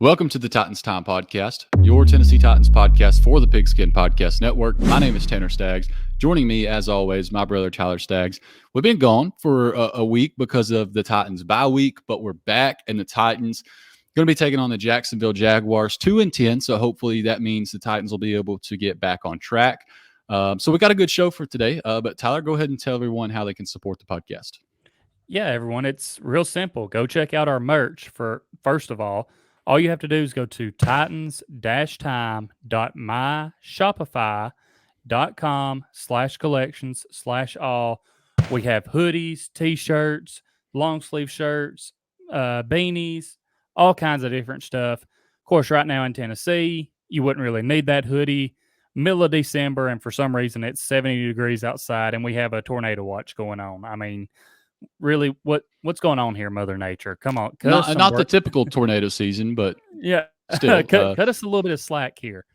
Welcome to the Titans Time Podcast, your Tennessee Titans podcast for the Pigskin Podcast Network. My name is Tanner Staggs. Joining me, as always, my brother Tyler Staggs. We've been gone for a week because of the Titans bye week, but we're back, and the Titans going to be taking on the Jacksonville Jaguars 2-10. So hopefully that means the Titans will be able to get back on track. So we got a good show for today. But Tyler, go ahead and tell everyone how they can support the podcast. Yeah, everyone, it's real simple. Go check out our merch for first of all you have to do is go to titans-time.myshopify.com/collections/all. We have hoodies, t-shirts, long sleeve shirts, beanies, all kinds of different stuff. Of course, right now in Tennessee, you wouldn't really need that hoodie. Middle of December, and for some reason it's 70 degrees outside, and we have a tornado watch going on. I mean, really, what's going on here, Mother Nature? Come on, cut us some Not the work. typical tornado season, but Yeah, still. cut us a little bit of slack here.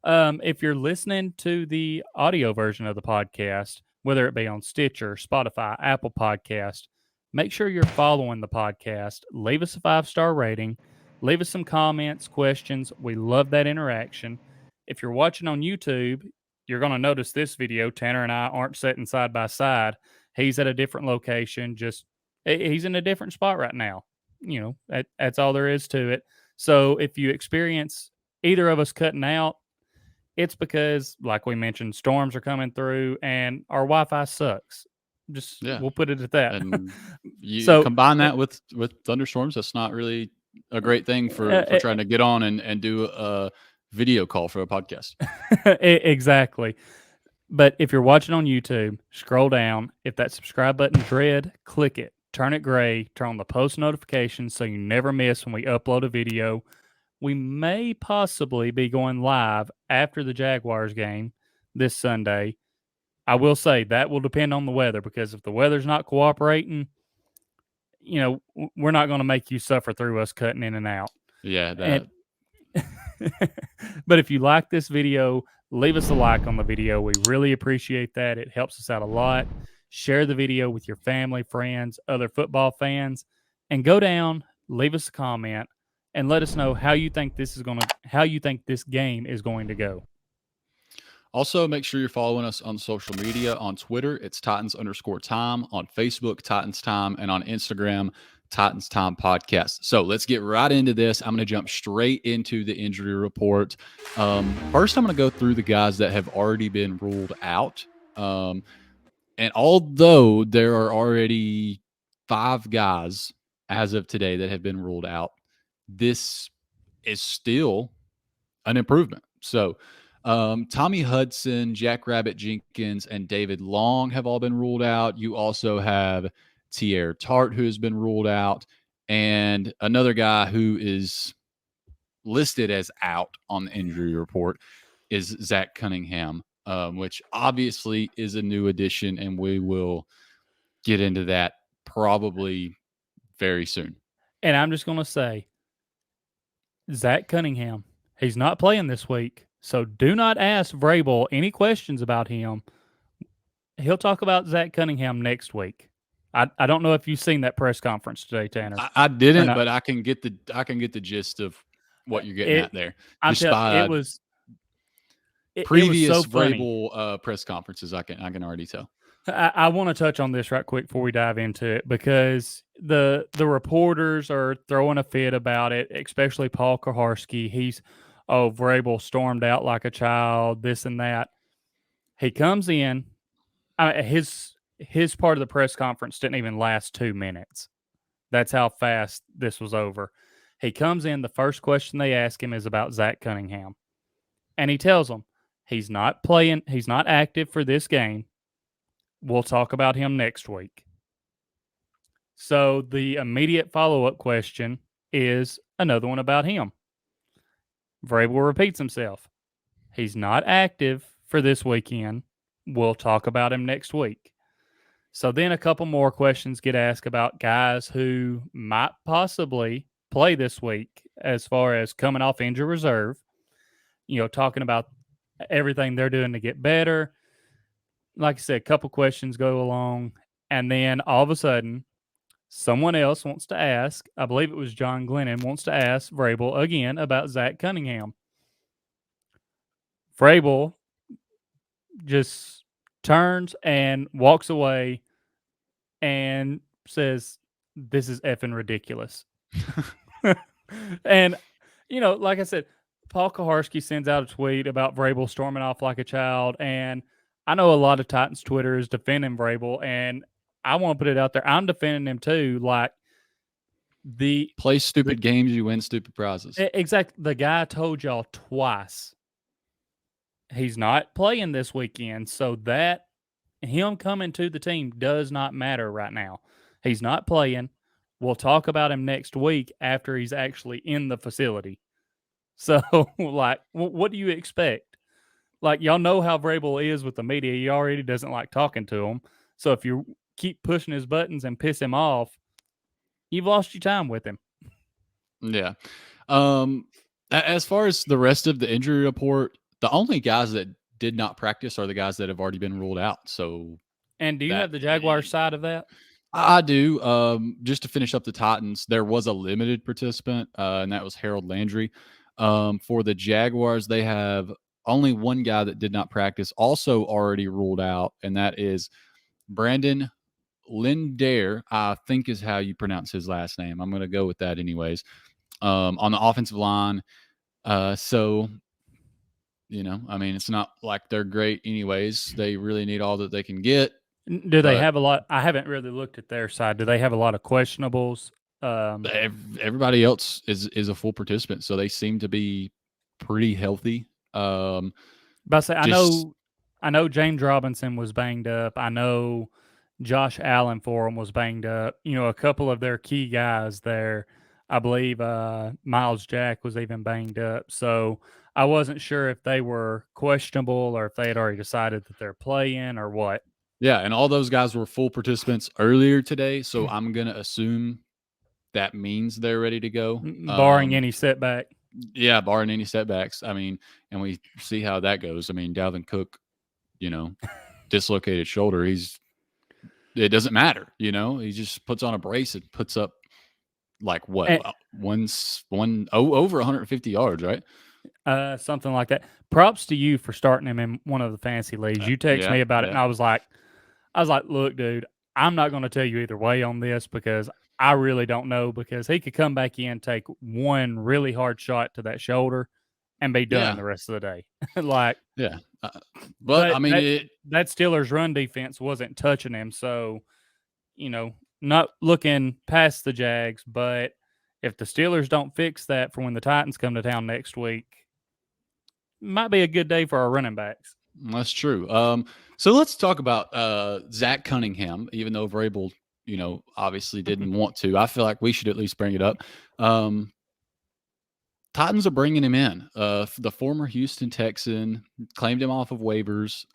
If you're listening to the audio version of the podcast, whether it be on Stitcher, Spotify, Apple Podcast, make sure you're following the podcast. Leave us a 5-star rating. Leave us some comments, questions. We love that interaction. If you're watching on YouTube, you're going to notice this video. Tanner and I aren't sitting side by side. He's at a different location. He's in a different spot right now. That's all there is to it. So if you experience either of us cutting out, it's because, like we mentioned, storms are coming through and our Wi-Fi sucks. We'll put it at that. And you combine that with thunderstorms. That's not really a great thing for trying to get on and do a video call for a podcast. Exactly. But if you're watching on YouTube, scroll down. If that subscribe button's red, click it. Turn it gray. Turn on the post notifications so you never miss when we upload a video. We may possibly be going live after the Jaguars game this Sunday. I will say that will depend on the weather, because if the weather's not cooperating, we're not going to make you suffer through us cutting in and out. Yeah. But if you like this video, leave us a like on the video. We really appreciate that. It helps us out a lot. Share the video with your family, friends, other football fans, and go down, leave us a comment, and let us know how you think this game is going to go. Also, make sure you're following us on social media. On Twitter, it's Titans_time. On Facebook, Titans Time. And on Instagram, Titans Time Podcast. So let's get right into this. I'm going to jump straight into the injury report. First, I'm going to go through the guys that have already been ruled out. And although there are already 5 guys as of today that have been ruled out, this is still an improvement. So Tommy Hudson, Jackrabbit Jenkins, and David Long have all been ruled out. You also have Tierre Tart, who has been ruled out, and another guy who is listed as out on the injury report is Zach Cunningham, which obviously is a new addition, and we will get into that probably very soon. And I'm just going to say, Zach Cunningham, he's not playing this week. So do not ask Vrabel any questions about him. He'll talk about Zach Cunningham next week. I don't know if you've seen that press conference today, Tanner. I didn't, but I can get the gist of what you're getting at there. It was previous so Vrabel press conferences. I can already tell. I want to touch on this right quick before we dive into it, because the reporters are throwing a fit about it, especially Paul Kaharski. Vrabel stormed out like a child, this and that. He comes in. His part of the press conference didn't even last 2 minutes. That's how fast this was over. He comes in. The first question they ask him is about Zach Cunningham. And he tells them he's not playing. He's not active for this game. We'll talk about him next week. So the immediate follow-up question is another one about him. Vrabel repeats himself. He's not active for this weekend. We'll talk about him next week. So then a couple more questions get asked about guys who might possibly play this week as far as coming off injury reserve, talking about everything they're doing to get better. Like I said, a couple questions go along, and then all of a sudden, Someone else wants to ask, I believe it was John Glennon, wants to ask Vrabel again about Zach Cunningham. Vrabel just turns and walks away and says, "This is effing ridiculous." And, like I said, Paul Kaharski sends out a tweet about Vrabel storming off like a child. And I know a lot of Titans Twitter is defending Vrabel. And I want to put it out there. I'm defending him too. Like, play stupid games, you win stupid prizes. Exactly. The guy told y'all twice he's not playing this weekend. So that him coming to the team does not matter right now. He's not playing. We'll talk about him next week after he's actually in the facility. So, like, what do you expect? Like, y'all know how Vrabel is with the media. He already doesn't like talking to him. So if you keep pushing his buttons and piss him off, you've lost your time with him. Yeah. As far as the rest of the injury report, the only guys that did not practice are the guys that have already been ruled out. So, and do you have the Jaguars side of that? I do. Just to finish up the Titans, there was a limited participant, and that was Harold Landry. For the Jaguars, they have only one guy that did not practice, also already ruled out, and that is Brandon Linder, I think is how you pronounce his last name. I'm going to go with that anyways. On the offensive line. So, I mean, it's not like they're great anyways. They really need all that they can get. Do they have a lot? I haven't really looked at their side. Do they have a lot of questionables? Everybody else is a full participant, so they seem to be pretty healthy. But I say, I know James Robinson was banged up. I know Josh Allen for them was banged up. A couple of their key guys there. I believe Miles Jack was even banged up. So I wasn't sure if they were questionable or if they had already decided that they're playing or what. Yeah, and all those guys were full participants earlier today, so I'm going to assume that means they're ready to go. Barring any setback. Yeah, barring any setbacks. I mean, and we see how that goes. I mean, Dalvin Cook, dislocated shoulder. It doesn't matter, he just puts on a brace and puts up like what over 150 yards, right? Something like that. Props to you for starting him in one of the fantasy leagues. You text me about it, and I was like, look, dude, I'm not going to tell you either way on this because I really don't know, because he could come back in, take one really hard shot to that shoulder, and be done the rest of the day. But I mean, that Steelers run defense wasn't touching him, so not looking past the Jags, but if the Steelers don't fix that for when the Titans come to town next week, might be a good day for our running backs. That's true. So let's talk about Zach Cunningham, even though Vrabel, obviously didn't want to. I feel like we should at least bring it up. Titans are bringing him in. The former Houston Texan claimed him off of waivers.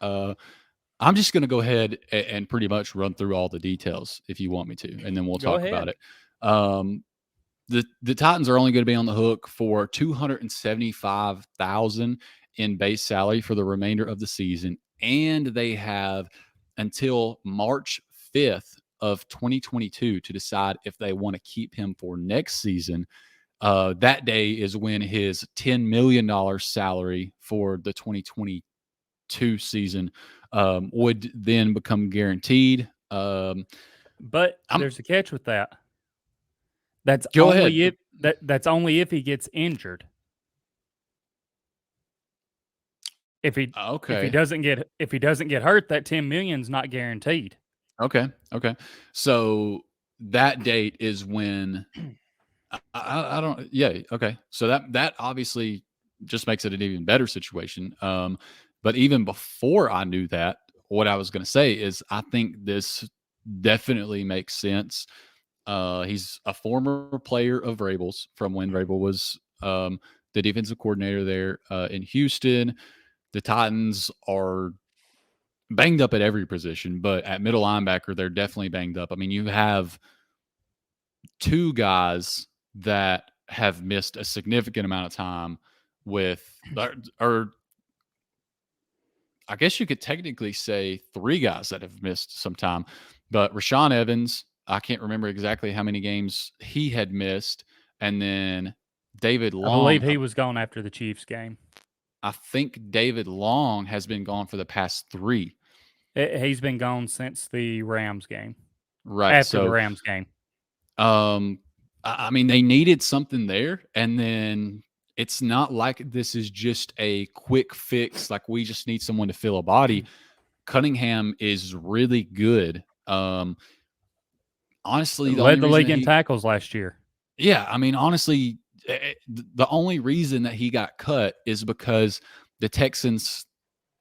I'm just going to go ahead and pretty much run through all the details if you want me to, and then we'll talk about it. The Titans are only going to be on the hook for $275,000 in base salary for the remainder of the season, and they have until March 5th of 2022 to decide if they want to keep him for next season. That day is when his $10 million salary for the 2022 season would then become guaranteed. But there's a catch with that. That's only if he gets injured. If he doesn't get hurt, that $10 million is not guaranteed. Okay. So that date is when I don't. Yeah. Okay. So that obviously just makes it an even better situation. But even before I knew that, what I was going to say is I think this definitely makes sense. He's a former player of Vrabel's from when Vrabel was the defensive coordinator there in Houston. The Titans are banged up at every position, but at middle linebacker, they're definitely banged up. I mean, you have two guys that have missed a significant amount of time with, or I guess you could technically say three guys that have missed some time, but Rashaan Evans, I can't remember exactly how many games he had missed. And then David I believe Long, he was gone after the Chiefs game. I think David Long has been gone for the past 3. He's been gone since the Rams game. Right. After the So, Rams game. I mean, they needed something there. And then it's not like this is just a quick fix. Like we just need someone to fill a body. Cunningham is really good. Honestly, the only Led the reason league that in tackles last year. yeah, I mean, honestly, the only reason that he got cut is because the Texans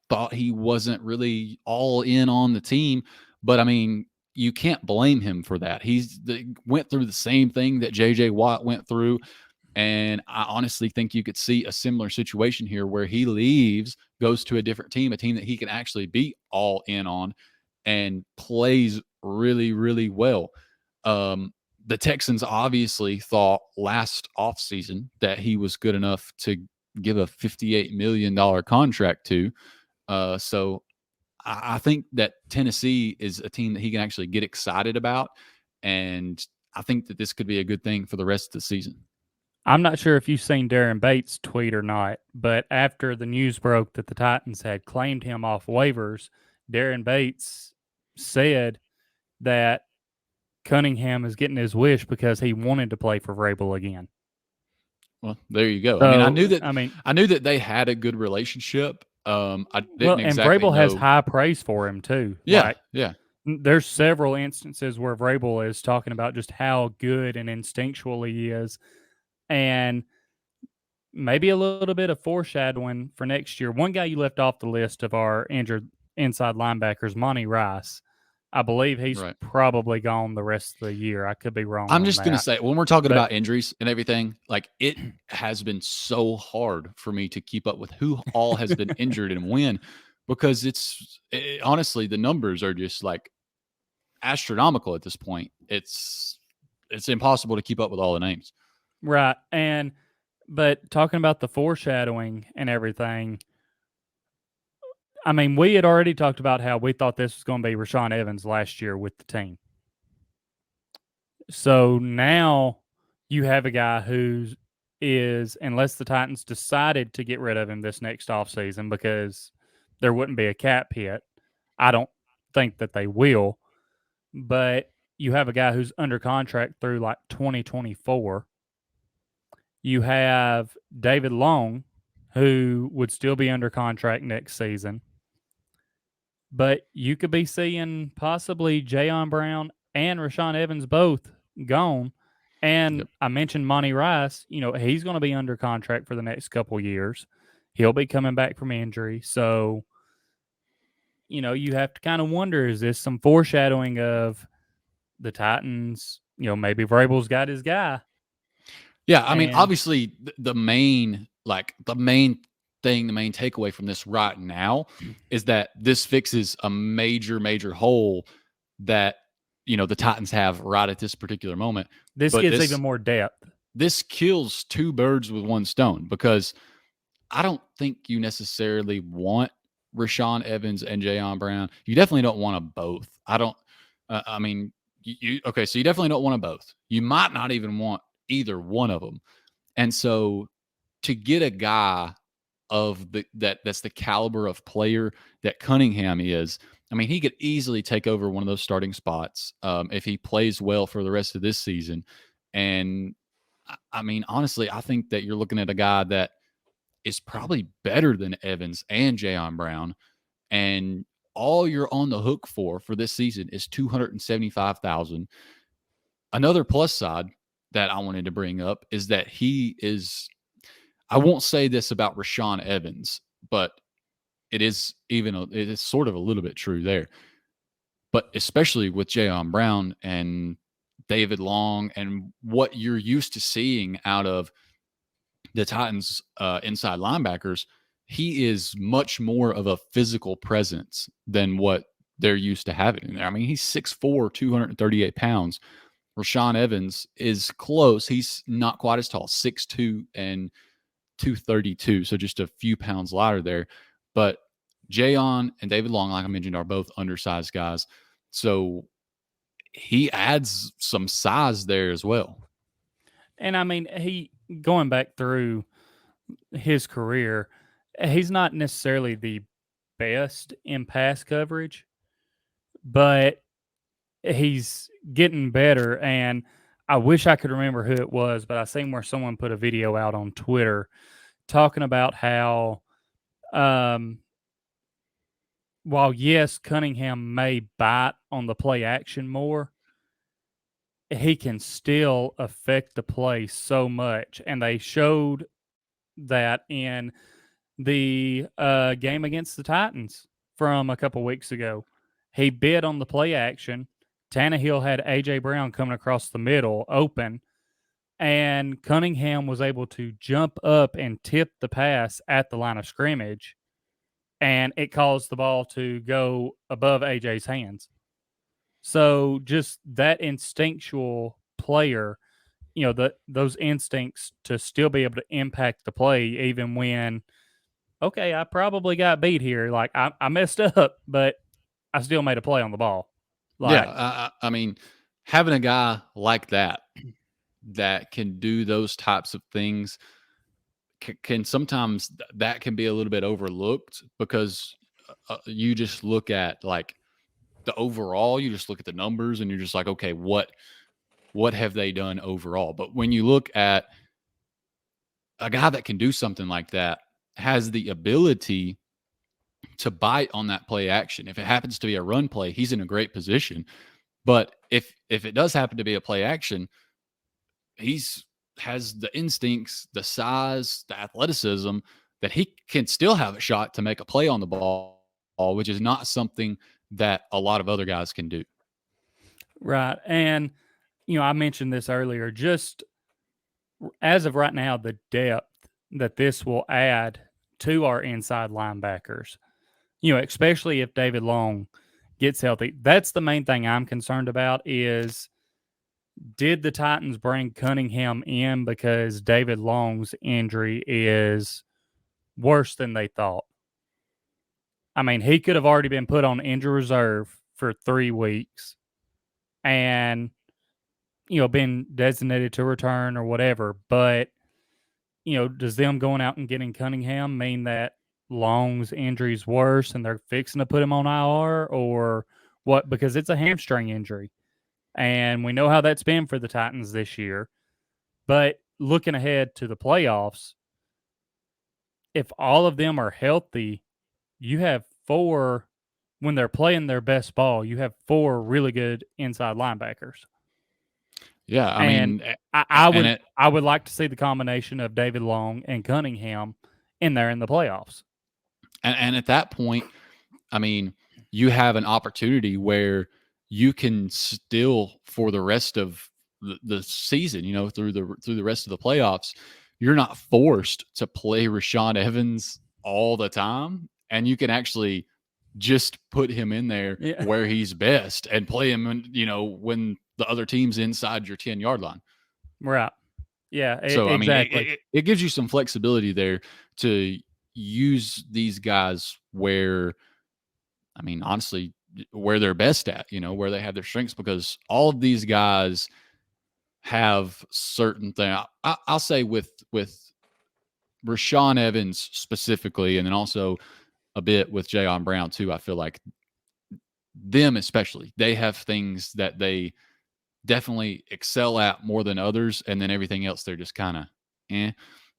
thought he wasn't really all in on the team. But I mean, you can't blame him for that. Went through the same thing that JJ Watt went through. And I honestly think you could see a similar situation here where he leaves, goes to a different team, a team that he can actually be all in on and plays really, really well. The Texans obviously thought last offseason that he was good enough to give a $58 million contract to. So I think that Tennessee is a team that he can actually get excited about. And I think that this could be a good thing for the rest of the season. I'm not sure if you've seen Darren Bates' tweet or not, but after the news broke that the Titans had claimed him off waivers, Darren Bates said that Cunningham is getting his wish because he wanted to play for Vrabel again. Well, there you go. So, I mean, I knew that they had a good relationship. I didn't and exactly Vrabel know. has high praise for him too. Yeah, yeah. There's several instances where Vrabel is talking about just how good and instinctual he is, and maybe a little bit of foreshadowing for next year. One guy you left off the list of our injured inside linebackers, Monty Rice. I believe he's Right. probably gone the rest of the year. I could be wrong. I'm just going to say, when we're talking But- about injuries and everything, like it has been so hard for me to keep up with who all has been injured and when, because honestly, the numbers are just like astronomical at this point. It's impossible to keep up with all the names. Right. But talking about the foreshadowing and everything, I mean, we had already talked about how we thought this was going to be Rashaan Evans last year with the team. So now you have a guy who is, unless the Titans decided to get rid of him this next offseason because there wouldn't be a cap hit. I don't think that they will. But you have a guy who's under contract through like 2024. You have David Long, who would still be under contract next season. But you could be seeing possibly Jayon Brown and Rashaan Evans both gone. And Yep. I mentioned Monty Rice. He's going to be under contract for the next couple of years. He'll be coming back from injury. So, you have to kind of wonder, is this some foreshadowing of the Titans? Maybe Vrabel's got his guy. Yeah, I mean, obviously, the main takeaway from this right now is that this fixes a major, major hole that the Titans have right at this particular moment. This gives even more depth. This kills 2 birds with 1 stone, because I don't think you necessarily want Rashaan Evans and Jayon Brown. You definitely don't want them both. I don't. I mean, okay, so you definitely don't want them both. You might not even want either one of them. And so to get a guy that's the caliber of player that Cunningham is, I mean, he could easily take over one of those starting spots if he plays well for the rest of this season. And I mean, honestly, I think that you're looking at a guy that is probably better than Evans and Jayon Brown. And all you're on the hook for this season is $275,000. Another plus side that I wanted to bring up is that I won't say this about Rashaan Evans, but it is sort of a little bit true there. But especially with Jayon Brown and David Long and what you're used to seeing out of the Titans inside linebackers, he is much more of a physical presence than what they're used to having in there. I mean, he's 6'4", 238 pounds. Rashaan Evans is close. He's not quite as tall, 6'2" and 232, so just a few pounds lighter there. But Jayon and David Long, like I mentioned, are both undersized guys. So he adds some size there as well. And I mean, going back through his career, he's not necessarily the best in pass coverage, but he's getting better. And I wish I could remember who it was, but I seen where someone put a video out on Twitter talking about how, while yes, Cunningham may bite on the play action more, he can still affect the play so much. And they showed that in the game against the Titans from a couple weeks ago. He bid on the play action. Tannehill had A.J. Brown coming across the middle open, and Cunningham was able to jump up and tip the pass at the line of scrimmage, and it caused the ball to go above A.J.'s hands. So just that instinctual player, those instincts to still be able to impact the play even when, okay, I probably got beat here. Like I messed up, but I still made a play on the ball. Like, Yeah, I mean, having a guy like that can do those types of things can sometimes that can be a little bit overlooked because you just look at like the overall, you just look at the numbers and you're just like, okay, what have they done overall? But when you look at a guy that can do something like that, has the ability to bite on that play action. If it happens to be a run play, he's in a great position. But if it does happen to be a play action, he's has the instincts, the size, the athleticism that he can still have a shot to make a play on the ball, which is not something that a lot of other guys can do. right. And, I mentioned this earlier, just as of right now, the depth that this will add to our inside linebackers, especially if David Long gets healthy. That's the main thing I'm concerned about is, did the Titans bring Cunningham in because David Long's injury is worse than they thought? I mean, he could have already been put on injury reserve for 3 weeks and, been designated to return or whatever. But, does them going out and getting Cunningham mean that Long's injury is worse and they're fixing to put him on IR or what? Because it's a hamstring injury. And we know how that's been for the Titans this year. But looking ahead to the playoffs, if all of them are healthy, you have 4, when they're playing their best ball, you have 4 really good inside linebackers. Yeah, I mean, I would like to see the combination of David Long and Cunningham in there in the playoffs. And at that point, I mean, you have an opportunity where you can still, for the rest of the season, through the rest of the playoffs, you're not forced to play Rashaan Evans all the time, and you can actually just put him in there where he's best and play him, when the other team's inside your 10-yard line. Right. Yeah. So exactly. I mean, it gives you some flexibility there to use these guys where, I mean, honestly, where they're best at, where they have their strengths, because all of these guys have certain things. I'll say with Rashaan Evans specifically, and then also a bit with Jayon Brown too. I feel like them especially, they have things that they definitely excel at more than others, and then everything else they're just kind of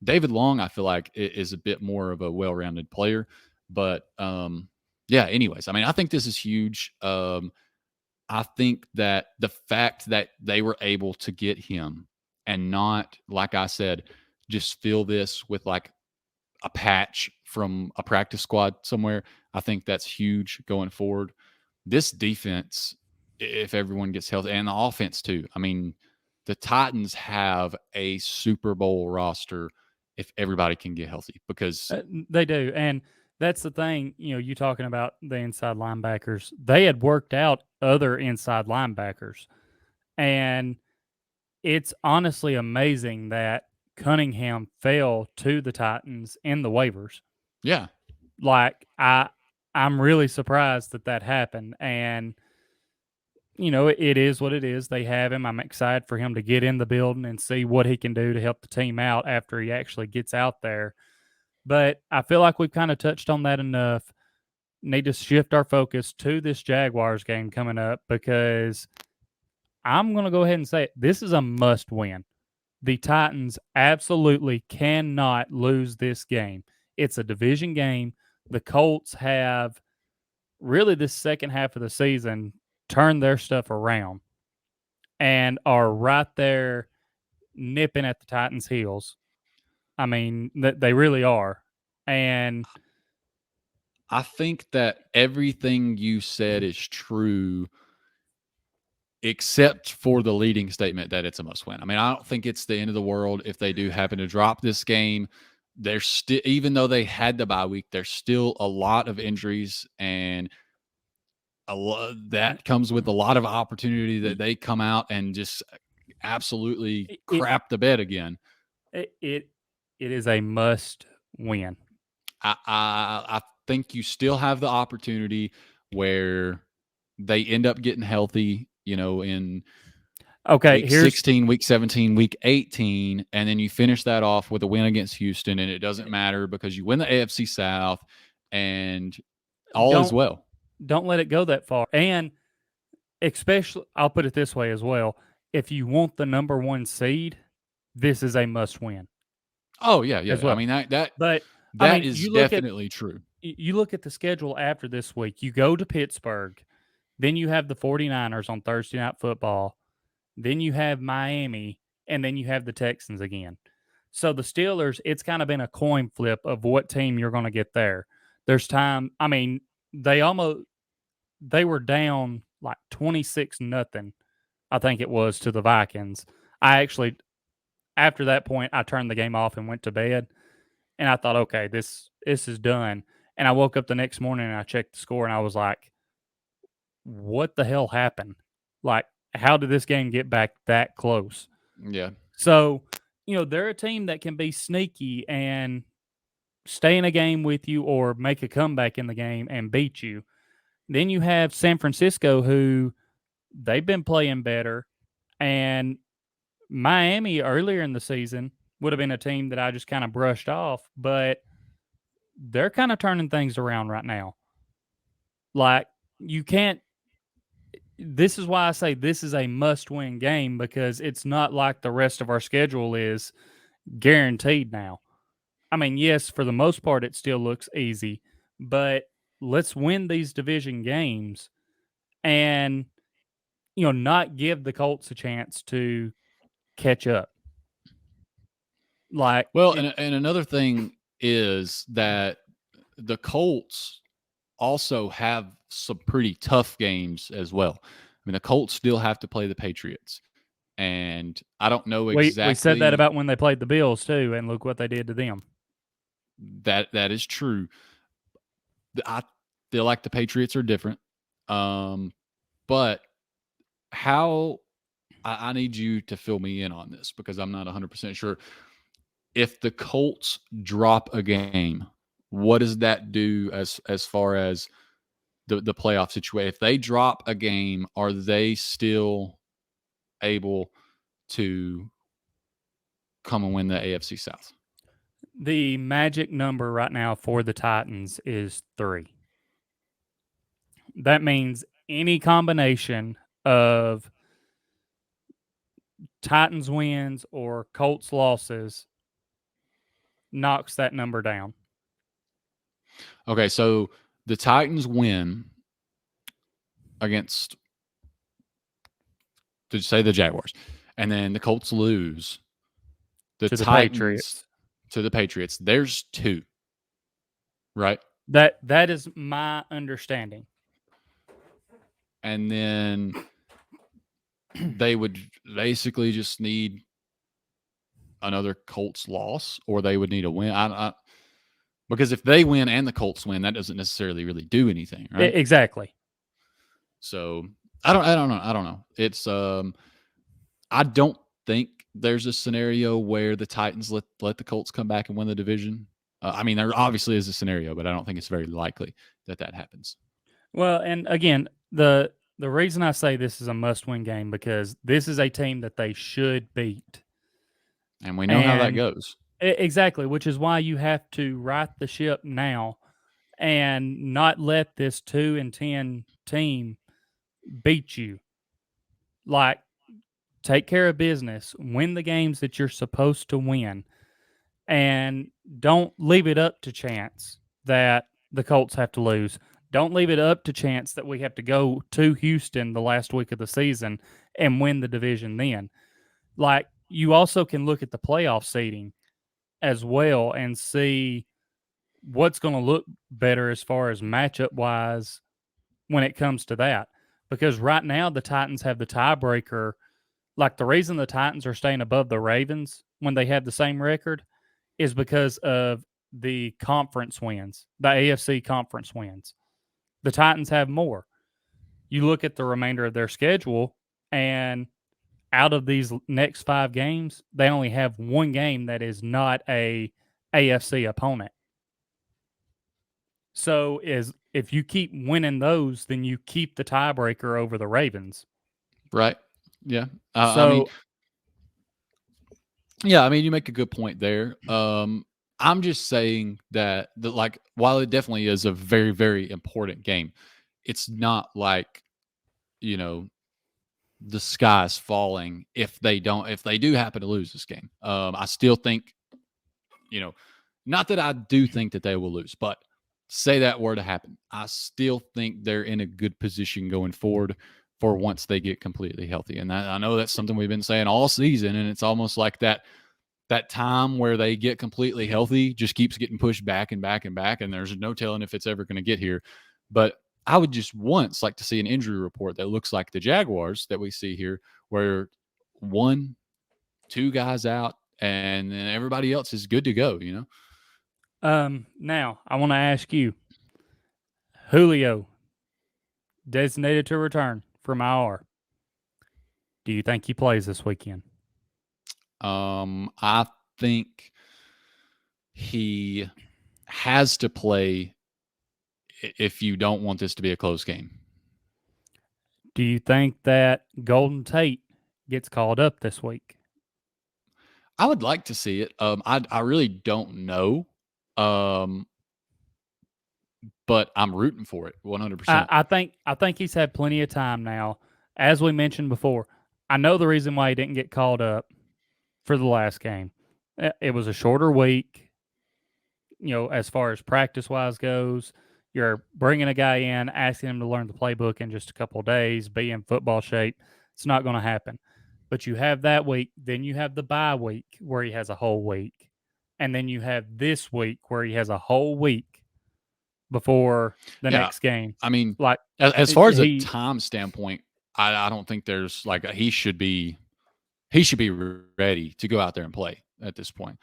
David Long, I feel like, is a bit more of a well-rounded player, but yeah. Anyways, I mean, I think this is huge. I think that the fact that they were able to get him and not, like I said, just fill this with like a patch from a practice squad somewhere, I think that's huge going forward. This defense, if everyone gets healthy, and the offense too. I mean, the Titans have a Super Bowl roster if everybody can get healthy, because they do. And that's the thing, you talking about the inside linebackers. They had worked out other inside linebackers. And it's honestly amazing that Cunningham fell to the Titans in the waivers. yeah. Like I'm really surprised that happened. And it is what it is. They have him. I'm excited for him to get in the building and see what he can do to help the team out after he actually gets out there. But I feel like we've kind of touched on that enough. Need to shift our focus to this Jaguars game coming up because I'm going to go ahead and say it. This is a must win. The Titans absolutely cannot lose this game. It's a division game. The Colts have really this second half of the season turned their stuff around and are right there nipping at the Titans' heels. I mean, they really are. And I think that everything you said is true, except for the leading statement that it's a must win. I mean, I don't think it's the end of the world if they do happen to drop this game. There's still, even though they had the bye week, there's still a lot of injuries, and that comes with a lot of opportunity that they come out and just absolutely crap the bed again. It is a must win. I think you still have the opportunity where they end up getting healthy, in week 16, week 17, week 18, and then you finish that off with a win against Houston, and it doesn't matter because you win the AFC South, and all is well. Don't let it go that far. And especially, I'll put it this way as well. If you want the number 1 seed, this is a must win. Oh, yeah. Well. I mean, that is definitely true. You look at the schedule after this week. You go to Pittsburgh. Then you have the 49ers on Thursday Night Football. Then you have Miami. And then you have the Texans again. So the Steelers, it's kind of been a coin flip of what team you're going to get there. There's time. I mean, they were down like 26-0, I think it was, to the Vikings. I actually, after that point, I turned the game off and went to bed. And I thought, okay, this is done. And I woke up the next morning and I checked the score and I was like, what the hell happened? Like, how did this game get back that close? Yeah. So, they're a team that can be sneaky and stay in a game with you or make a comeback in the game and beat you. Then you have San Francisco, who they've been playing better. And Miami earlier in the season would have been a team that I just kind of brushed off, but they're kind of turning things around right now. Like, you can't. This is why I say this is a must-win game, because it's not like the rest of our schedule is guaranteed now. I mean, yes, for the most part, it still looks easy, but let's win these division games and, not give the Colts a chance to catch up. And another thing is that the Colts also have some pretty tough games as well. I mean, the Colts still have to play the Patriots, and I don't know exactly. We said that about when they played the Bills too, and look what they did to them. That is true. I feel like the Patriots are different, but how I need you to fill me in on this because I'm not 100% sure. If the Colts drop a game, what does that do as far as the playoff situation? If they drop a game, are they still able to come and win the AFC South? The magic number right now for the Titans is 3. That means any combination of Titans wins or Colts losses knocks that number down. Okay, so the Titans win against, did you say the Jaguars? And then the Colts lose to the Patriots. To the Patriots. There's 2, right? That is my understanding. And then they would basically just need another Colts loss, or they would need a win. Because if they win and the Colts win, that doesn't necessarily really do anything, right? Exactly. So I don't know. It's I don't think there's a scenario where the Titans let the Colts come back and win the division. I mean, there obviously is a scenario, but I don't think it's very likely that happens. Well, and again, the The reason I say this is a must-win game because this is a team that they should beat. And we know how that And goes. exactly, which is why you have to right the ship now and not let this 2-10 team beat you. Like, take care of business, win the games that you're supposed to win, and don't leave it up to chance that the Colts have to lose. Don't leave it up to chance that we have to go to Houston the last week of the season and win the division then. Like, you also can look at the playoff seeding as well and see what's going to look better as far as matchup wise when it comes to that. Because right now, the Titans have the tiebreaker. Like, the reason the Titans are staying above the Ravens when they have the same record is because of the conference wins, the AFC conference wins. The Titans have more. You look at the remainder of their schedule, and out of these next 5 games, they only have one game that is not a AFC opponent. So if you keep winning those, then you keep the tiebreaker over the Ravens. Right. Yeah. So I mean, you make a good point there. I'm just saying that like, while it definitely is a very, very important game, it's not like, you know, the sky's falling if they do happen to lose this game. I still think, not that I do think that they will lose, but say that were to happen, I still think they're in a good position going forward for once they get completely healthy. And I know that's something we've been saying all season, and it's almost like that time where they get completely healthy just keeps getting pushed back and back and back, and there's no telling if it's ever going to get here. But I would just once like to see an injury report that looks like the Jaguars that we see here, where 1, 2 guys out, and then everybody else is good to go. now I want to ask you, Julio, designated to return from IR. Do you think he plays this weekend? I think he has to play if you don't want this to be a close game. Do you think that Golden Tate gets called up this week? I would like to see it. I really don't know. But I'm rooting for it 100%. I think he's had plenty of time now. As we mentioned before, I know the reason why he didn't get called up for the last game. It was a shorter week, as far as practice wise goes. You're bringing a guy in, asking him to learn the playbook in just a couple of days, be in football shape. It's not going to happen. But you have that week, then you have the bye week where he has a whole week, and then you have this week where he has a whole week before the next game. I mean, like as far as a time standpoint, I don't think there's like he should be ready to go out there and play at this point.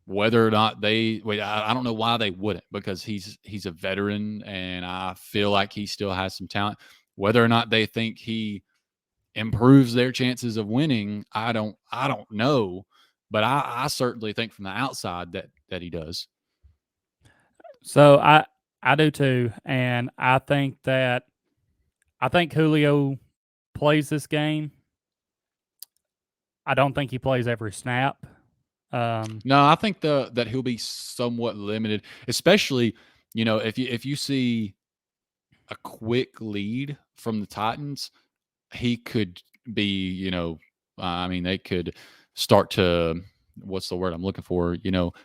Whether or not I don't know why they wouldn't, because he's a veteran and I feel like he still has some talent. Whether or not they think he improves their chances of winning, I don't know, but I certainly think from the outside that he does. So I do too, and I think Julio plays this game. I don't think he plays every snap. No, I think that he'll be somewhat limited, especially if you see a quick lead from the Titans, he could be I mean, they could start to, what's the word I'm looking for,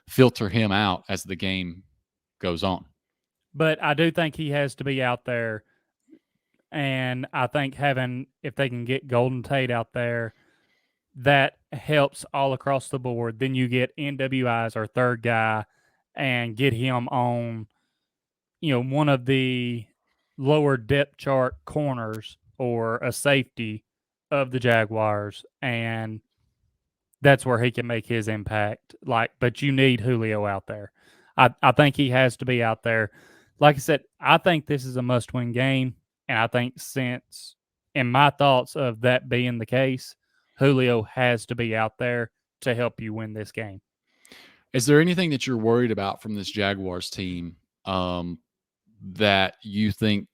filter him out as the game goes on. But I do think he has to be out there, and I think if they can get Golden Tate out there, that helps all across the board. Then you get NWI as our third guy and get him on, one of the lower depth chart corners or a safety of the Jaguars, and that's where he can make his impact. But you need Julio out there. I think he has to be out there. Like I said, I think this is a must-win game, and I think since, in my thoughts of that being the case, Julio has to be out there to help you win this game. Is there anything that you're worried about from this Jaguars team that you think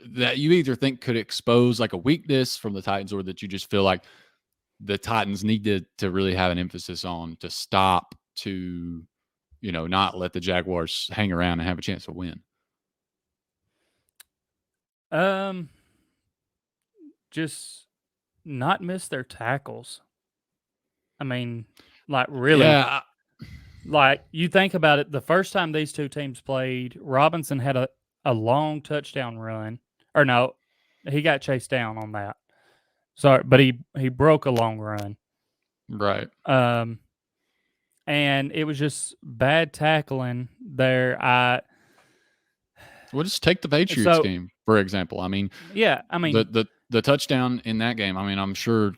that you either think could expose like a weakness from the Titans, or that you just feel like the Titans need to really have an emphasis on to stop, to not let the Jaguars hang around and have a chance to win? Um, just not miss their tackles. I mean, like really, Yeah, like you think about it, the first time these two teams played, Robinson had a long touchdown run. Or no, he got chased down on that. Sorry, but he broke a long run. right. Um, and it was just bad tackling there. Well, just take the Patriots So game for example. I mean, yeah, I mean, the touchdown in that game. I mean, I'm sure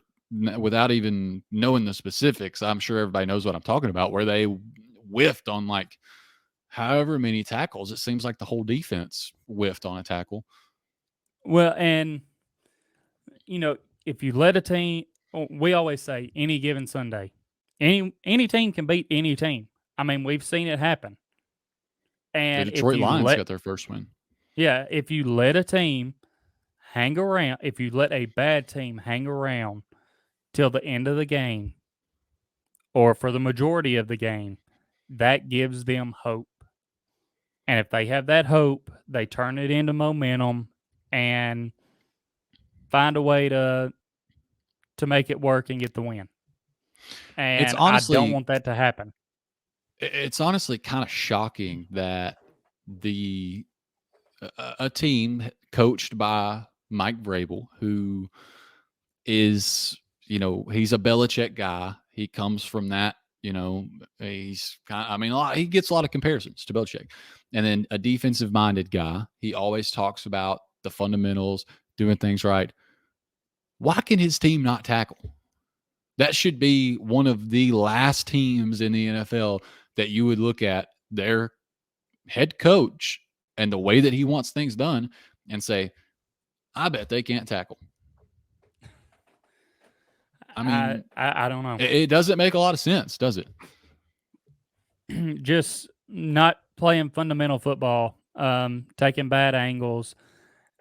without even knowing the specifics, I'm sure everybody knows what I'm talking about. Where they whiffed on like however many tackles. It seems like the whole defense whiffed on a tackle. well, and if you let a team, we always say any given Sunday, any team can beat any team. I mean, we've seen it happen. The And Detroit Lions got their first win. if you let a team hang around, if you let a bad team hang around till the end of the game or for the majority of the game, that gives them hope. And if they have that hope, they turn it into momentum and find a way to make it work and get the win. It's And I don't honestly want that to happen. it's honestly kind of shocking that the a team coached by Mike Vrabel, who is, he's a Belichick guy. He comes from that, he's kind of, I mean, he gets a lot of comparisons to Belichick. And then a defensive minded guy. He always talks about the fundamentals, doing things right. Why can his team not tackle? That should be one of the last teams in the NFL that you would look at their head coach and the way that he wants things done and say, I bet they can't tackle. I mean, I don't know. it doesn't make a lot of sense, does it? Just not playing fundamental football, taking bad angles.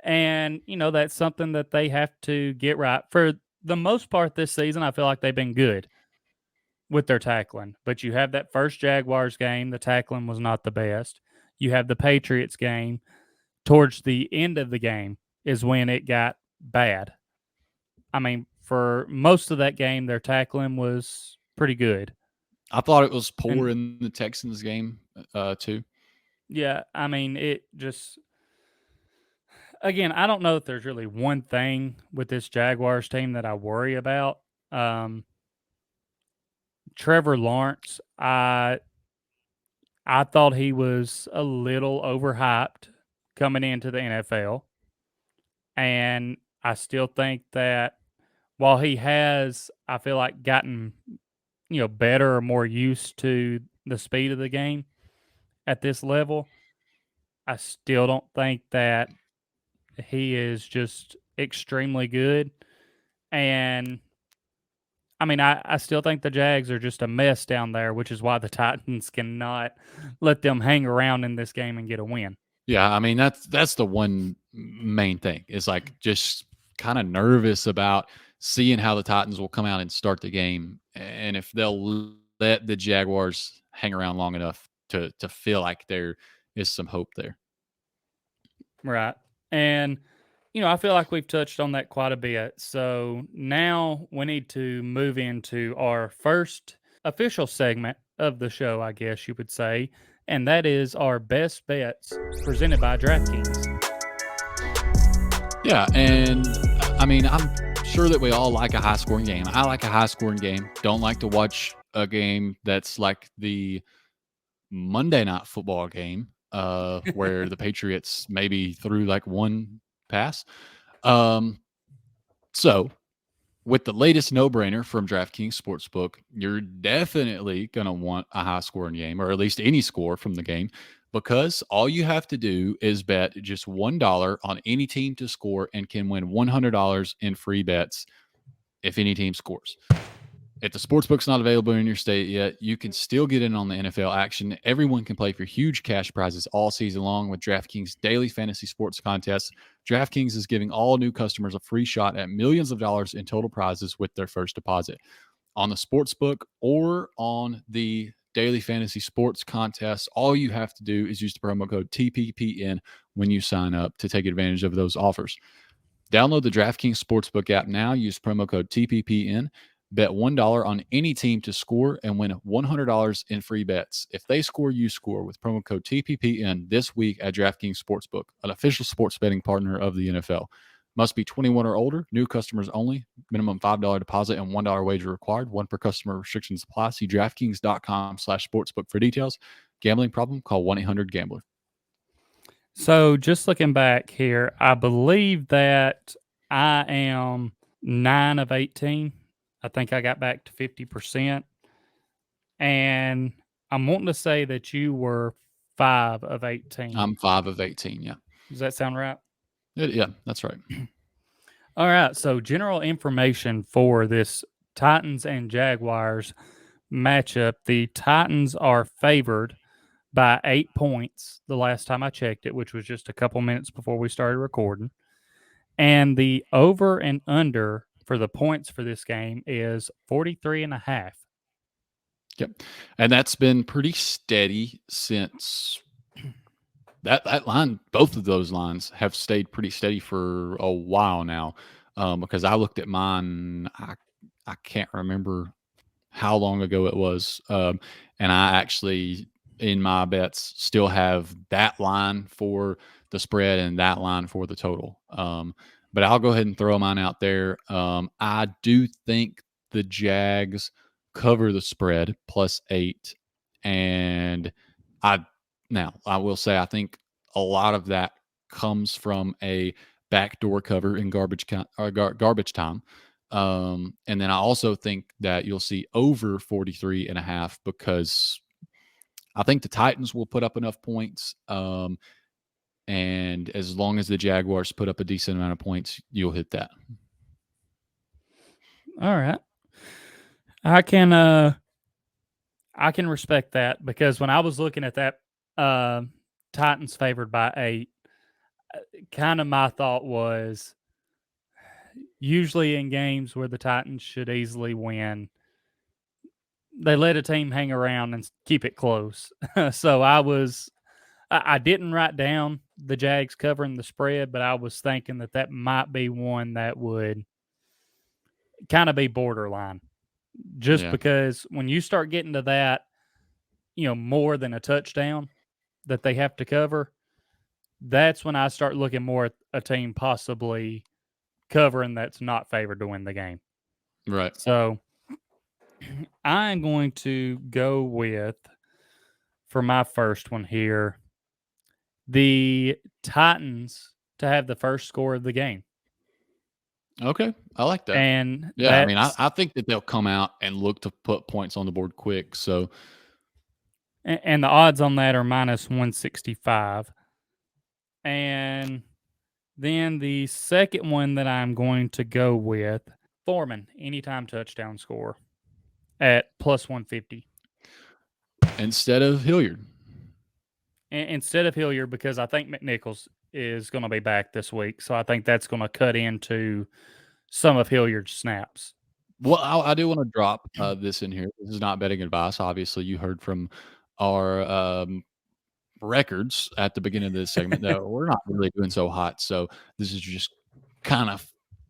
And, that's something that they have to get right. For the most part this season, I feel like they've been good with their tackling. But you have that first Jaguars game, the tackling was not the best. You have the Patriots game. Towards the end of the game is when it got bad. I mean, for most of that game, their tackling was pretty good. I thought it was poor And in the Texans game too. yeah, I mean, it just, again, I don't know if there's really one thing with this Jaguars team that I worry about. Trevor Lawrence, I thought he was a little overhyped coming into the NFL. And I still think that while he has, I feel like, gotten, better or more used to the speed of the game at this level, I still don't think that he is just extremely good. And I mean, I still think the Jags are just a mess down there, which is why the Titans cannot let them hang around in this game and get a win. Yeah, I mean that's the one main thing. Is like just kind of nervous about seeing how the Titans will come out and start the game, and if they'll let the Jaguars hang around long enough to feel like there is some hope there. Right. And, I feel like we've touched on that quite a bit. So now we need to move into our first official segment of the show, I guess you would say. And that is our best bets presented by DraftKings. Yeah, and I mean I'm sure that we all like a high scoring game. I like a high scoring game. Don't like to watch a game that's like the Monday Night Football game where the Patriots maybe threw like one pass. So with the latest no-brainer from DraftKings Sportsbook, you're definitely going to want a high-scoring game, or at least any score from the game, because all you have to do is bet just $1 on any team to score and can win $100 in free bets if any team scores. If the sportsbook's not available in your state yet, you can still get in on the NFL action. Everyone can play for huge cash prizes all season long with DraftKings daily fantasy sports contests. DraftKings is giving all new customers a free shot at millions of dollars in total prizes with their first deposit. On the sportsbook or on the daily fantasy sports contest, all you have to do is use the promo code TPPN when you sign up to take advantage of those offers. Download the DraftKings Sportsbook app now. Use promo code TPPN. Bet $1 on any team to score and win $100 in free bets. If they score, you score with promo code TPPN this week at DraftKings Sportsbook, an official sports betting partner of the NFL. Must be 21 or older. New customers only. Minimum $5 deposit and $1 wager required. One per customer. Restrictions apply. See DraftKings.com/sportsbook for details. Gambling problem? Call 1-800-GAMBLER. So just looking back here, I believe that I am 9 of 18. I think I got back to 50%. And I'm wanting to say that you were 5 of 18. I'm 5 of 18, yeah. Does that sound right? Yeah, that's right. All right. So general information for this Titans and Jaguars matchup. The Titans are favored by 8 points the last time I checked it, which was just a couple minutes before we started recording. And the over and under for the points for this game is 43.5. Yep. And that's been pretty steady since that line. Both of those lines have stayed pretty steady for a while now. Because I looked at mine, I can't remember how long ago it was. And I actually, in my bets, still have that line for the spread and that line for the total. But I'll go ahead and throw mine out there. I do think the Jags cover the spread +8. And I will say I think a lot of that comes from a backdoor cover in garbage time. And then I also think that you'll see over 43.5 because I think the Titans will put up enough points. And as long as the Jaguars put up a decent amount of points, you'll hit that. All right. I can respect that because when I was looking at that Titans favored by 8, kind of my thought was usually in games where the Titans should easily win, they let a team hang around and keep it close. So I didn't write down the Jags covering the spread, but I was thinking that might be one that would kind of be borderline. Just because when you start getting to that, more than a touchdown that they have to cover, that's when I start looking more at a team possibly covering that's not favored to win the game. Right. So I'm going to go with, for my first one here, the Titans to have the first score of the game. Okay. I like that. And yeah, I mean, I think that they'll come out and look to put points on the board quick. So, and the odds on that are -165. And then the second one that I'm going to go with, Foreman, anytime touchdown score at +150. Instead of Hilliard. Instead of Hilliard, because I think McNichols is going to be back this week. So I think that's going to cut into some of Hilliard's snaps. Well, I do want to drop this in here. This is not betting advice. Obviously, you heard from our records at the beginning of this segment that we're not really doing so hot. So this is just kind of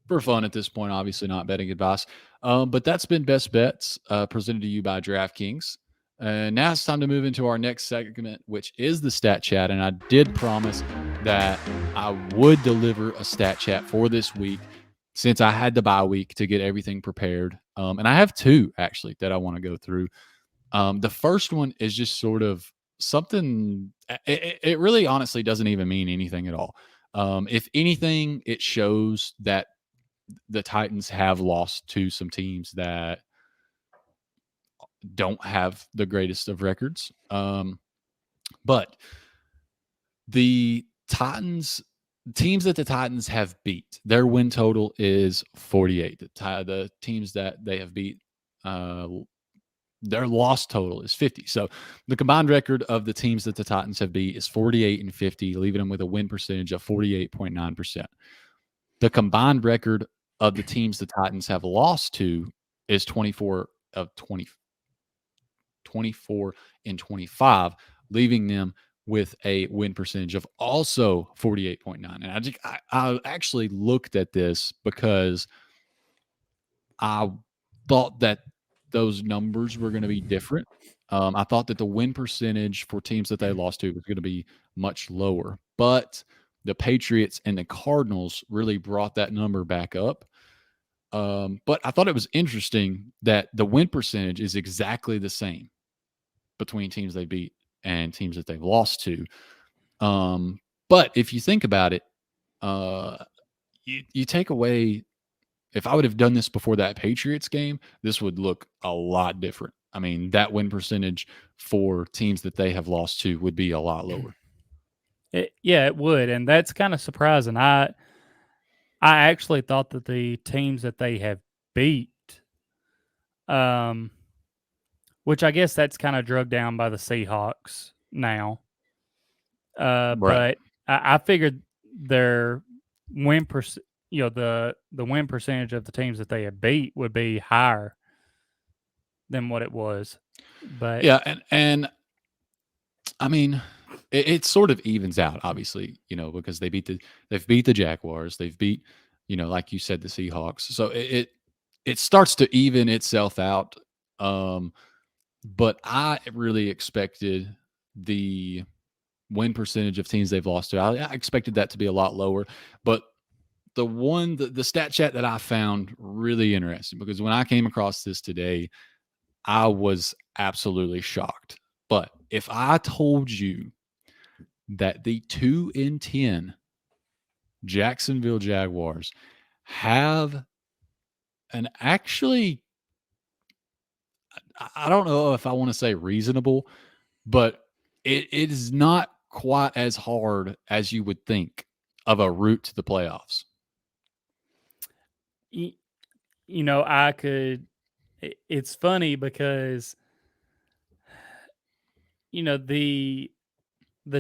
for fun at this point. Obviously, not betting advice. But that's been Best Bets presented to you by DraftKings. Now it's time to move into our next segment, which is the Stat Chat. And I did promise that I would deliver a Stat Chat for this week since I had the bye week to get everything prepared. And I have two, actually, that I want to go through. The first one is just sort of something, it really honestly doesn't even mean anything at all. If anything, it shows that the Titans have lost to some teams that don't have the greatest of records. But the teams that the Titans have beat, their win total is 48. The teams that they have beat their loss total is 50. So the combined record of the teams that the Titans have beat is 48-50, leaving them with a win percentage of 48.9%. The combined record of the teams the Titans have lost to is 24 of 20, 24 and 25, leaving them with a win percentage of also 48.9. And I actually looked at this because I thought that those numbers were going to be different. I thought that the win percentage for teams that they lost to was going to be much lower, but the Patriots and the Cardinals really brought that number back up. But I thought it was interesting that the win percentage is exactly the same between teams they beat and teams that they've lost to. But if you think about it, you take away, if I would have done this before that Patriots game, this would look a lot different. I mean, that win percentage for teams that they have lost to would be a lot lower. Yeah, it would, and that's kind of surprising. I actually thought that the teams that they have beat, which I guess that's kind of drugged down by the Seahawks now. Right. But I figured their win the win percentage of the teams that they have beat would be higher than what it was. But yeah, and I mean, it sort of evens out, obviously, because they've beat the Jaguars, they've beat, like you said, the Seahawks. So it starts to even itself out. But I really expected the win percentage of teams they've lost to. I expected that to be a lot lower. But the stat chat that I found really interesting, because when I came across this today, I was absolutely shocked. But if I told you that the 2-10 Jacksonville Jaguars have an actually, I don't know if I want to say reasonable, but it is not quite as hard as you would think of a route to the playoffs. I could. It's funny because the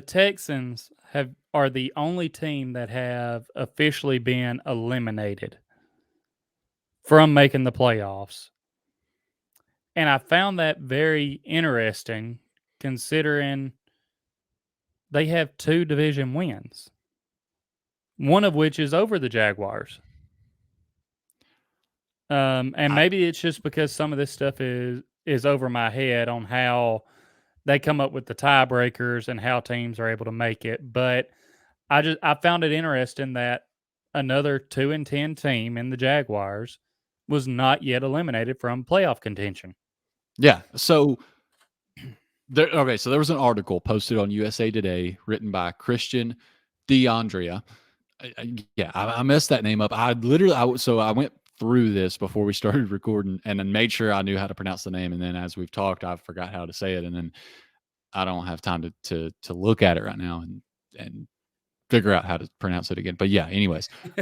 Texans are the only team that have officially been eliminated from making the playoffs. And I found that very interesting, considering they have 2 division wins, one of which is over the Jaguars. And maybe it's just because some of this stuff is over my head on how they come up with the tiebreakers and how teams are able to make it. But I found it interesting that another 2-10 team in the Jaguars was not yet eliminated from playoff contention. Yeah. So there was an article posted on USA Today written by Christian DeAndrea. I messed that name up. I went through this before we started recording and then made sure I knew how to pronounce the name. And then as we've talked, I forgot how to say it. And then I don't have time to look at it right now and figure out how to pronounce it again. But yeah, anyways, he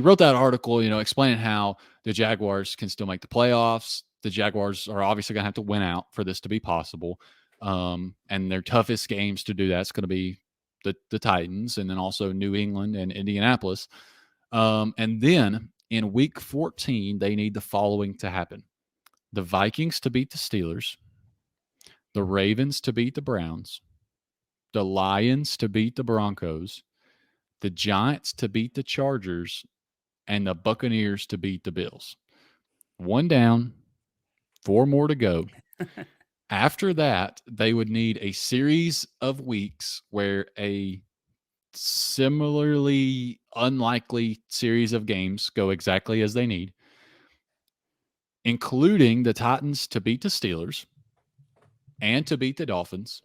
wrote that article, explaining how the Jaguars can still make the playoffs. The Jaguars are obviously going to have to win out for this to be possible. And their toughest games to do that is going to be the Titans, and then also New England and Indianapolis. And then in week 14, they need the following to happen: the Vikings to beat the Steelers, the Ravens to beat the Browns, the Lions to beat the Broncos, the Giants to beat the Chargers, and the Buccaneers to beat the Bills. 1 down, 4 more to go. After that, they would need a series of weeks where a similarly unlikely series of games go exactly as they need, including the Titans to beat the Steelers and to beat the Dolphins.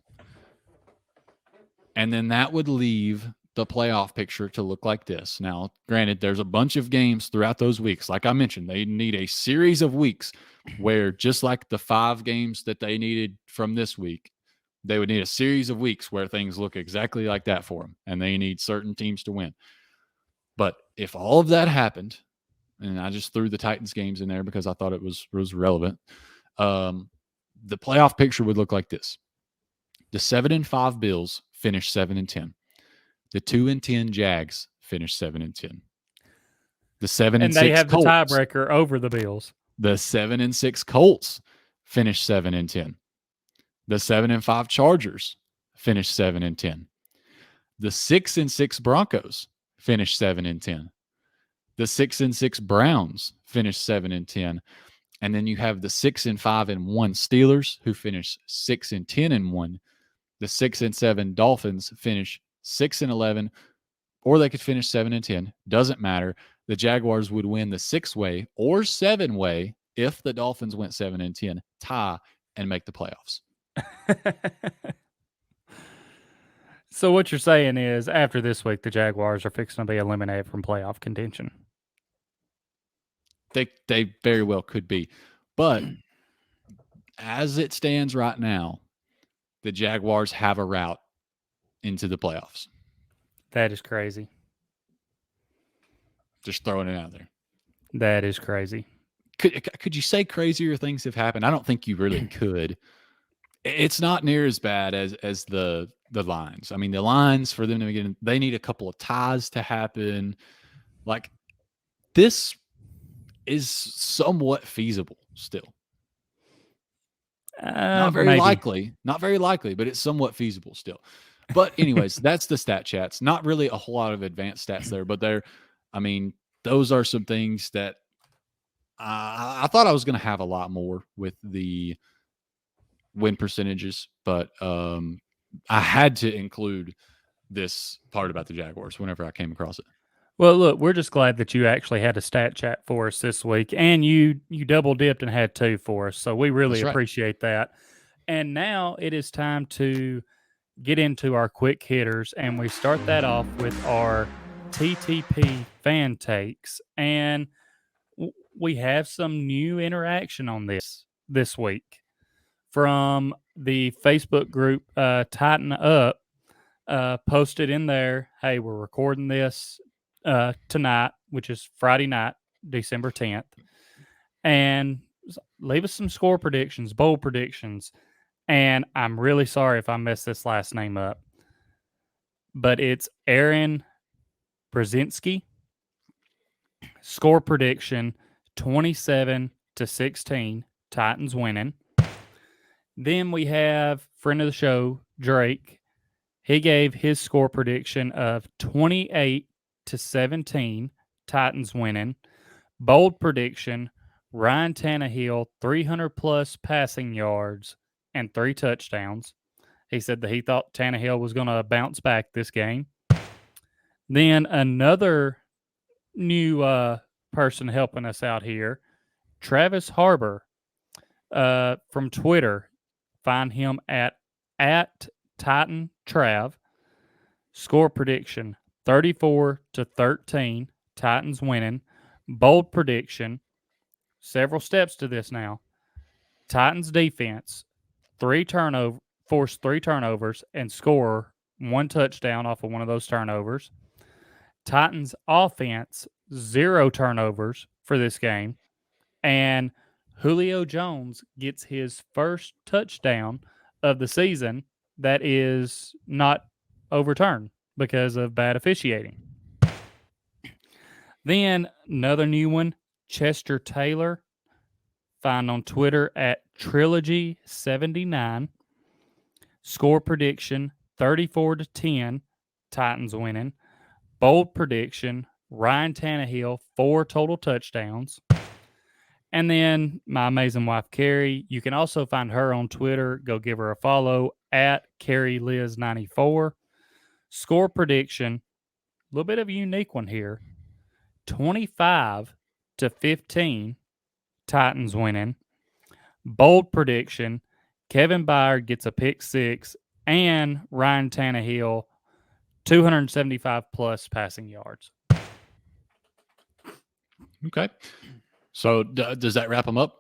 And then that would leave the playoff picture to look like this. Now, granted, there's a bunch of games throughout those weeks. Like I mentioned, they need a series of weeks where, just like the 5 games that they needed from this week, they would need a series of weeks where things look exactly like that for them, and they need certain teams to win. But if all of that happened, and I just threw the Titans games in there because I thought it was relevant. The playoff picture would look like this: the 7-5 Bills finish 7-10. The 2-10 Jags finish 7-10. The 7 And and they 6 have the Colts. tiebreaker over the Bills. The 7-6 Colts finish 7-10. The 7-5 Chargers finish 7-10. The 6-6 Broncos finish 7-10. The 6-6 Browns finish 7-10. And then you have the 6-5-1 Steelers, who finish 6-10-1. The 6-7 Dolphins finish 6-11, or they could finish 7-10. Doesn't matter. The Jaguars would win the 6-way or 7-way if the Dolphins went 7-10, tie, and make the playoffs. So what you're saying is, after this week, the Jaguars are fixing to be eliminated from playoff contention. They very well could be. But as it stands right now, the Jaguars have a route into the playoffs. That is crazy. Just throwing it out there. That is crazy. Could you say crazier things have happened? I don't think you really could. It's not near as bad as the lines. I mean, the lines, for them to get in, they need a couple of ties to happen. Like, this is somewhat feasible still. Not very likely, but it's somewhat feasible still. But anyways, that's the stat chats. Not really a whole lot of advanced stats there, but those are some things that I thought I was going to have a lot more with the win percentages, but I had to include this part about the Jaguars whenever I came across it. Well, look, we're just glad that you actually had a stat chat for us this week, and you double dipped and had two for us. So we really appreciate that. And now it is time to get into our quick hitters, and we start that off with our TTP fan takes. And we have some new interaction on this week from the Facebook group Tighten Up. Posted in there, hey, we're recording this tonight, which is Friday night, December 10th, and leave us some score predictions, bold predictions. And I'm really sorry if I messed this last name up, but it's Aaron Brzezinski. Score prediction 27-16, Titans winning. Then we have friend of the show, Drake. He gave his score prediction of 28-17, Titans winning. Bold prediction, Ryan Tannehill, 300-plus passing yards and 3 touchdowns. He said that he thought Tannehill was going to bounce back this game. Then another new person helping us out here, Travis Harbor from Twitter. Find him at Titan Trav. Score prediction 34-13, Titans winning. Bold prediction, several steps to this now. Titans defense force 3 turnovers and score 1 touchdown off of one of those turnovers. Titans offense 0 turnovers for this game, and Julio Jones gets his first touchdown of the season that is not overturned because of bad officiating. Then another new one, Chester Taylor. Find on Twitter at Trilogy79. Score prediction 34-10, Titans winning. Bold prediction, Ryan Tannehill, 4 total touchdowns. And then my amazing wife, Carrie, you can also find her on Twitter. Go give her a follow at CarrieLiz94. Score prediction, a little bit of a unique one here, 25-15, Titans winning. Bold prediction, Kevin Byard gets a pick 6 and Ryan Tannehill, 275-plus passing yards. Okay. So does that wrap them up?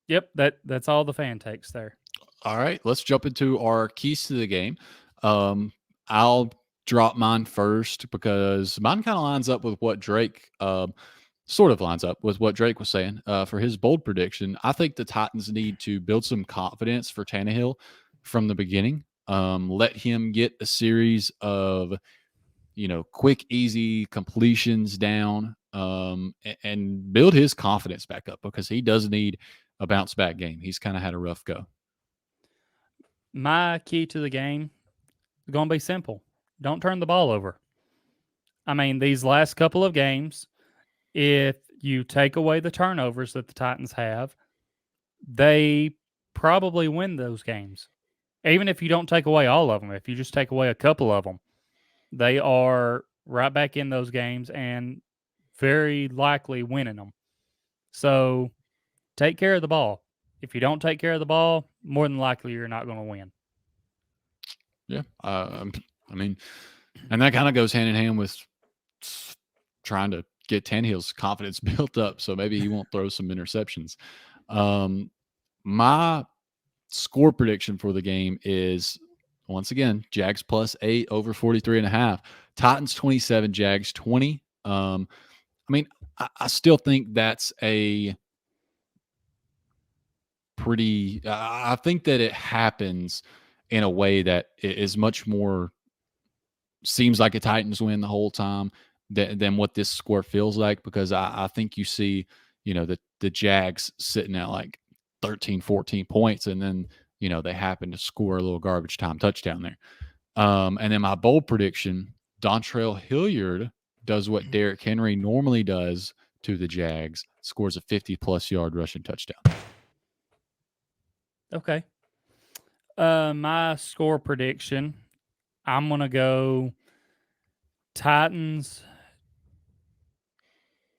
Yep, that's all the fan takes there. All right, let's jump into our keys to the game. I'll drop mine first because mine kind of lines up with what Drake sort of lines up with what Drake was saying for his bold prediction. I think the Titans need to build some confidence for Tannehill from the beginning. Let him get a series of quick, easy completions down, and build his confidence back up because he does need a bounce back game. He's kind of had a rough go. My key to the game is going to be simple. Don't turn the ball over. I mean, these last couple of games, if you take away the turnovers that the Titans have, they probably win those games. Even if you don't take away all of them, if you just take away a couple of them, they are right back in those games and very likely winning them. So take care of the ball. If you don't take care of the ball, more than likely you're not going to win. Yeah. I mean, and that kind of goes hand in hand with trying to get Tannehill's confidence built up. So maybe he won't throw some interceptions. My score prediction for the game is, once again, Jags +8 over 43.5. Titans 27, Jags 20. I mean, I still think that's a pretty. I think that it happens in a way that is much more seems like a Titans win the whole time than what this score feels like, because I think you see, the Jags sitting at like 13, 14 points, and then, they happen to score a little garbage time touchdown there. And then my bold prediction, Dontrell Hilliard does what Derrick Henry normally does to the Jags, scores a 50-plus yard rushing touchdown. Okay. My score prediction, I'm going to go Titans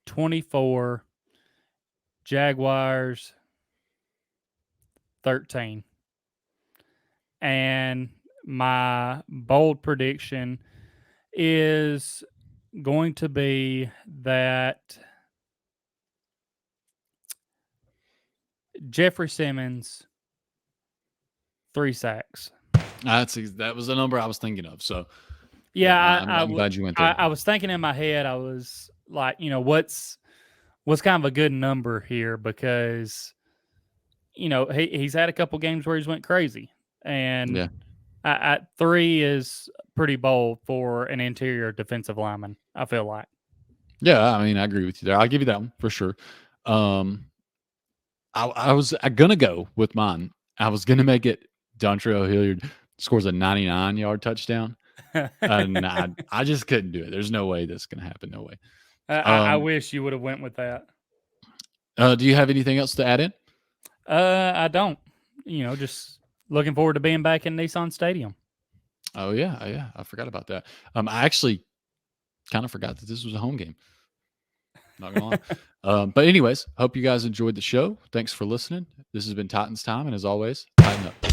24, Jaguars 13. And my bold prediction is going to be that Jeffrey Simmons 3 sacks. That was the number I was thinking of. So yeah, I'm glad you went there. I was thinking in my head, I was like, what's kind of a good number here, because he's had a couple games where he's went crazy, and at 3 is pretty bold for an interior defensive lineman, I feel like. Yeah, I mean, I agree with you there. I'll give you that one for sure. I was gonna go with mine. I was gonna make it Dontrell Hilliard scores a 99-yard touchdown. And I just couldn't do it. There's no way this is gonna happen. No way. I wish you would have went with that. Do you have anything else to add in? I don't. Just looking forward to being back in Nissan Stadium. Oh yeah, I forgot about that. I actually kind of forgot that this was a home game. Not gonna lie. But anyways, hope you guys enjoyed the show. Thanks for listening. This has been Titans Time, and as always, tighten up.